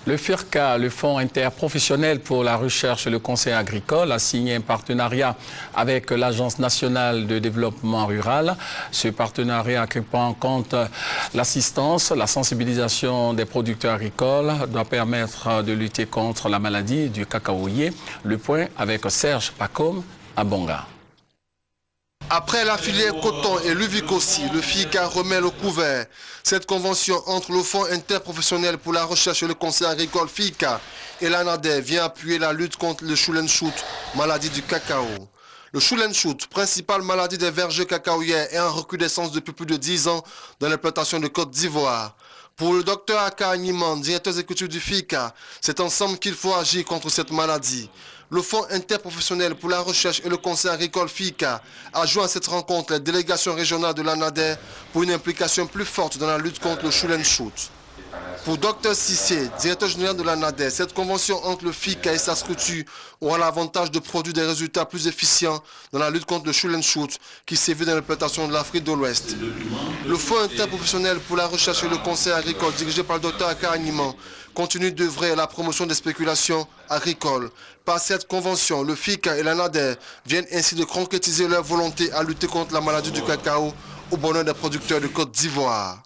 Le FIRCA, le Fonds interprofessionnel pour la recherche et le conseil agricole, a signé un partenariat avec l'Agence nationale de développement rural. Ce partenariat qui prend en compte l'assistance, la sensibilisation des producteurs agricoles doit permettre de lutter contre la maladie du cacaoyer. Le point avec Serge Pacôme à Bonga. Après la filière coton et l'UVICOSI, le FIRCA remet le couvert. Cette convention entre le Fonds interprofessionnel pour la recherche et le conseil agricole FIRCA et l'ANADER vient appuyer la lutte contre le choulen-chout, maladie du cacao. Le choulen-chout, principale maladie des vergers cacaoyers, est en recrudescence depuis plus de 10 ans dans l'implantation de Côte d'Ivoire. Pour le docteur Aka Niman, directeur exécutif du FIRCA, c'est ensemble qu'il faut agir contre cette maladie. Le Fonds interprofessionnel pour la recherche et le conseil agricole FIRCA a joint à cette rencontre les délégations régionales de l'ANADER pour une implication plus forte dans la lutte contre le choulen-chout. Pour Dr Cissé, directeur général de l'ANADER, cette convention entre le FIRCA et sa structure aura l'avantage de produire des résultats plus efficients dans la lutte contre le choulen-chout qui sévit dans l'implantation de l'Afrique de l'Ouest. Le Fonds interprofessionnel pour la recherche et le conseil agricole dirigé par le Dr Aka Niman continue d'œuvrer à la promotion des spéculations agricoles. Par cette convention, le FIRCA et l'ANADER viennent ainsi de concrétiser leur volonté à lutter contre la maladie du cacao au bonheur des producteurs de Côte d'Ivoire.